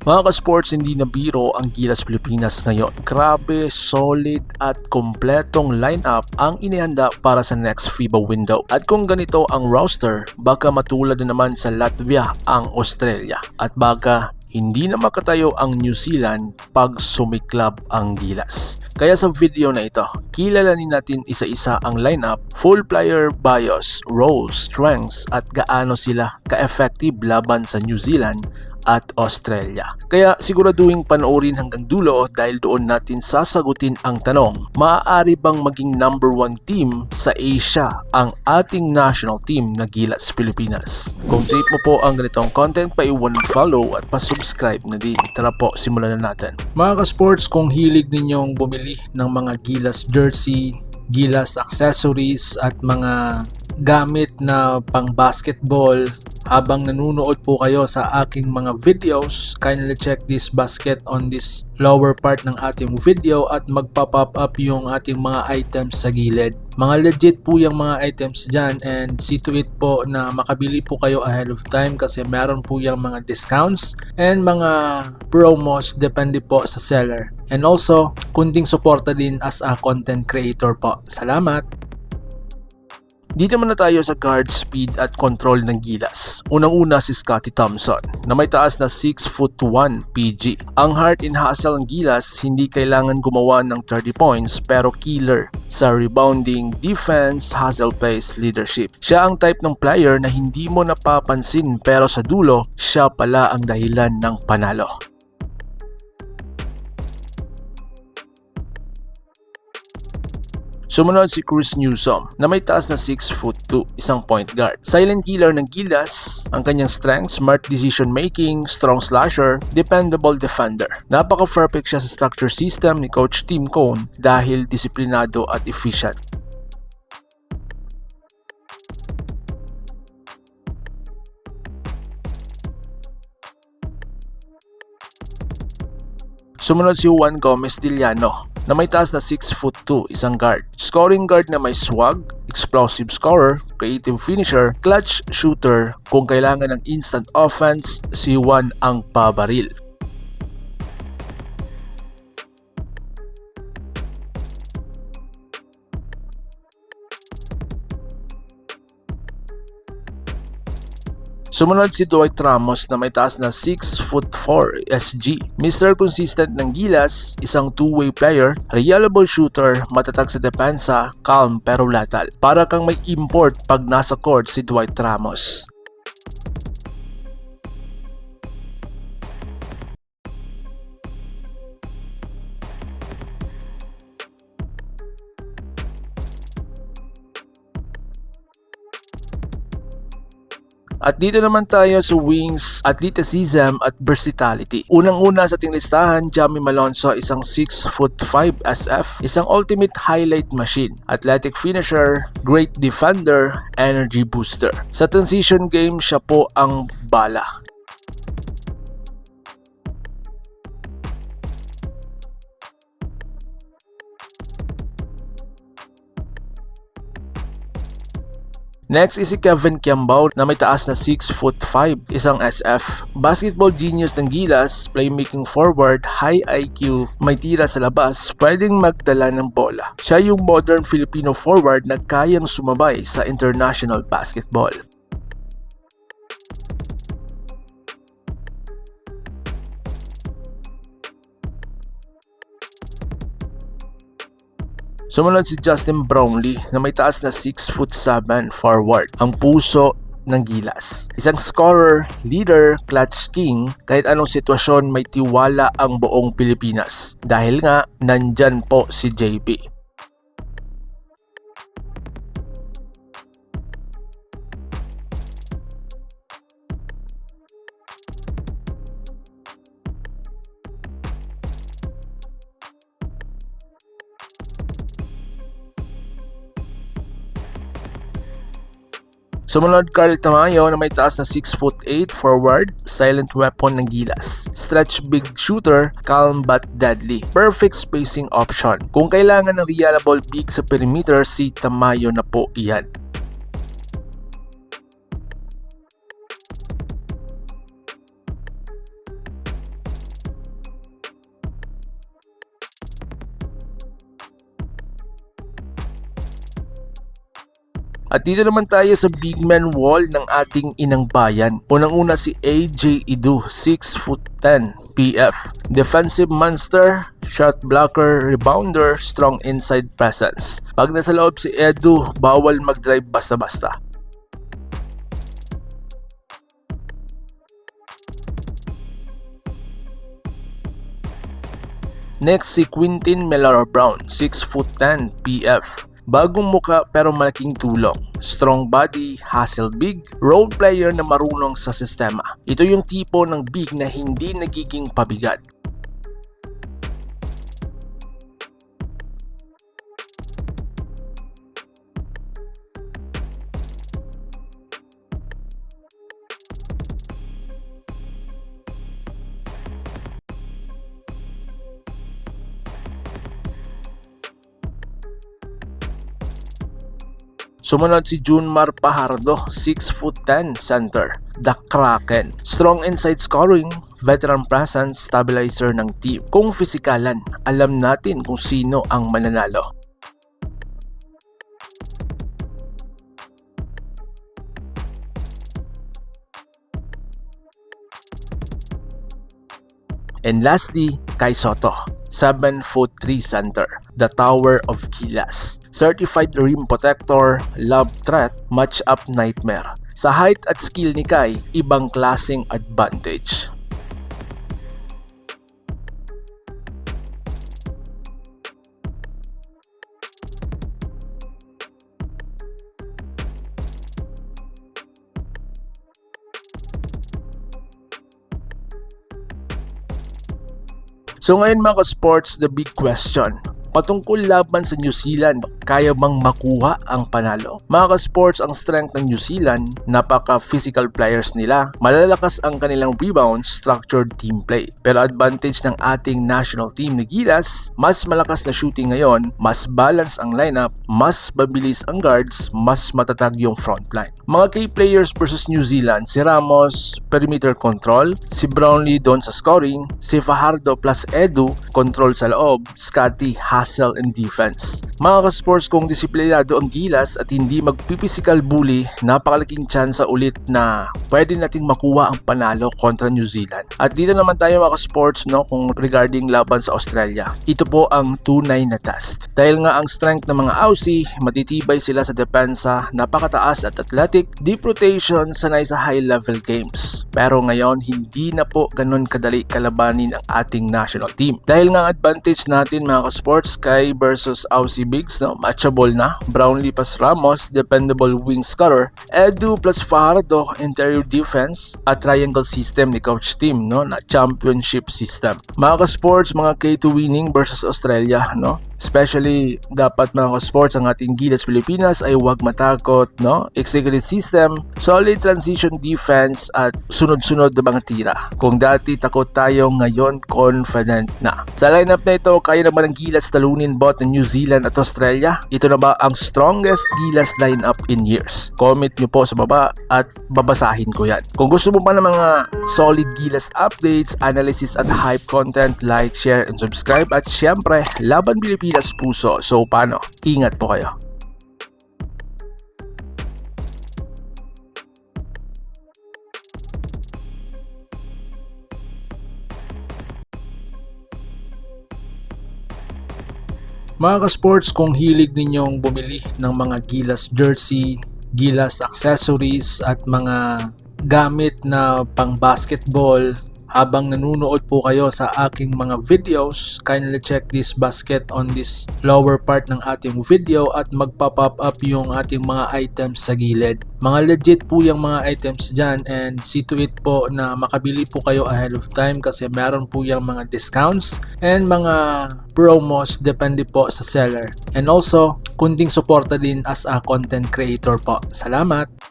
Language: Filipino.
Mga ka-sports, hindi na biro ang Gilas Pilipinas ngayon. Grabe, solid at kompletong lineup ang inihanda para sa next FIBA window. At kung ganito ang roster, baka matulad na naman sa Latvia ang Australia. At baka hindi na makatayo ang New Zealand pag sumiklab ang Gilas. Kaya sa video na ito, kilalanin natin isa-isa ang lineup, full player bios, roles, strengths at gaano sila ka-effective laban sa New Zealand at Australia. Kaya siguraduhin panoorin hanggang dulo dahil doon natin sasagutin ang tanong, maaari bang maging number 1 team sa Asia ang ating national team na Gilas Pilipinas? Kung trip mo po ang ganitong content, paiwan follow at pa-subscribe na din. Tara po, simulan na natin. Mga ka-sports, kung hilig ninyong bumili ng mga Gilas jersey, Gilas accessories at mga gamit na pang basketball, habang nanonood po kayo sa aking mga videos, kindly check this basket on this lower part ng ating video at magpa-pop up yung ating mga items sa gilid. Mga legit po yung mga items dyan and see to it po na makabili po kayo ahead of time kasi meron po yung mga discounts and mga promos depende po sa seller. And also, kunting suporta din as a content creator po. Salamat! Dito muna tayo sa guard speed at control ng Gilas. Unang-una si Scottie Thompson na may taas na 6'1" PG. Ang heart and hustle ng Gilas, hindi kailangan gumawa ng 30 points pero killer sa rebounding, defense, hustle pace, leadership. Siya ang type ng player na hindi mo napapansin pero sa dulo, siya pala ang dahilan ng panalo. Sumunod si Chris Newsome na may taas na 6'2", isang point guard. Silent killer ng Gilas, ang kanyang strength, smart decision making, strong slasher, dependable defender. Napaka-perfect siya sa structure system ni Coach Tim Cone dahil disiplinado at efficient. Sumunod si Juan Gomez Diliano na may taas na 6'2", isang guard. Scoring guard na may swag, explosive scorer, creative finisher, clutch shooter. Kung kailangan ng instant offense, si Juan ang pabaril. Sumunod si Dwight Ramos na may taas na 6'4" SG. Mr. Consistent ng Gilas, isang two-way player, reliable shooter, matatag sa depensa, calm pero latal. Para kang may import pag nasa court si Dwight Ramos. At dito naman tayo sa wings, athleticism at versatility. Unang-una sa ating listahan, Jamie Malonzo, isang 6'5" SF, isang ultimate highlight machine, athletic finisher, great defender, energy booster. Sa transition game, siya po ang bala. Next is si Kevin Kiambao na may taas na 6'5", isang SF. Basketball genius ng Gilas, playmaking forward, high IQ, may tira sa labas, pwedeng magdala ng bola. Siya yung modern Filipino forward na kayang sumabay sa international basketball. Sumunod si Justin Brownlee na may taas na 6'7" forward, ang puso ng Gilas. Isang scorer, leader, clutch king, kahit anong sitwasyon may tiwala ang buong Pilipinas. Dahil nga, nandyan po si JP. Sumunod Carl Tamayo na may taas na 6'8" forward, silent weapon ng Gilas. Stretch big shooter, calm but deadly. Perfect spacing option. Kung kailangan ng reliable big sa perimeter, si Tamayo na po iyan. At dito naman tayo sa big man wall ng ating inang bayan. Unang-una si AJ Idu, 6'10", PF. Defensive monster, shot blocker, rebounder, strong inside presence. Pag nasa loob si Edu, bawal mag-drive basta-basta. Next si Quintin Melara Brown, 6'10", PF. Bagong muka pero malaking tulong. Strong body, hustle big, role player na marunong sa sistema. Ito yung tipo ng big na hindi nagiging pabigat. Sumunod si Junmar Pajardo, 6'10", center. The Kraken. Strong inside scoring, veteran presence, stabilizer ng team. Kung fisikalan, alam natin kung sino ang mananalo. And lastly, Kai Soto, 7'3", center. The Tower of Gilas. Certified rim protector, lob threat, match-up nightmare. Sa height at skill ni Kai, ibang klaseng advantage. So ngayon mga ka-sports, the big question. Patungkol laban sa New Zealand, kaya bang makuha ang panalo? Mga ka-sports, ang strength ng New Zealand, napaka-physical players nila, malalakas ang kanilang rebound, structured team play. Pero advantage ng ating national team na Gilas, mas malakas na shooting ngayon, mas balance ang lineup, mas mabilis ang guards, mas matatag yung frontline. Mga key players versus New Zealand, si Ramos, perimeter control, si Brownlee doon sa scoring, si Fajardo plus Edu, control sa loob, Scotty, hustle and defense. Mga ka-sports, kung disiplinado ang Gilas at hindi magpipisikal bully, napakalaking tsansa ulit na pwede nating makuha ang panalo kontra New Zealand. At dito naman tayo mga ka-sports, no, kung regarding laban sa Australia. Ito po ang tunay na test. Dahil nga ang strength ng mga Aussie, matitibay sila sa depensa, napakataas at athletic, deep rotation, sanay sa high level games. Pero ngayon, hindi na po ganun kadali kalabanin ang ating national team. Dahil nga ang advantage natin mga ka-sports, Kai versus Aussie bigs, no? Matchable na. Brownlee plus Ramos, dependable wing scorer. Edu plus Fajardo, interior defense, at triangle system ni Coach Tim, no? Na championship system. Mga ka-sports, mga K2 winning versus Australia, no? Especially, dapat mga ka-sports, ang ating Gilas Pilipinas ay huwag matakot, no? Executive system, solid transition defense, at sunod-sunod na mga tira. Kung dati takot tayo, ngayon confident na. Sa lineup na ito, kaya naman ang Gilas talunin bot ng New Zealand at Australia. Ito na ba ang strongest Gilas lineup in years? Comment nyo po sa baba at babasahin ko yan. Kung gusto mo pa ng mga solid Gilas updates, analysis at hype content, like, share, and subscribe. At syempre, Laban Pilipinas puso. So paano? Ingat po kayo. Mga ka-sports, kung hilig ninyong bumili ng mga Gilas jersey, Gilas accessories at mga gamit na pang basketball, habang nanonood po kayo sa aking mga videos, kindly check this basket on this lower part ng ating video at magpa-pop up yung ating mga items sa gilid. Mga legit po yung mga items dyan, and see to it po na makabili po kayo ahead of time kasi meron po yung mga discounts and mga promos depende po sa seller. And also, kunting suporta din as a content creator po. Salamat!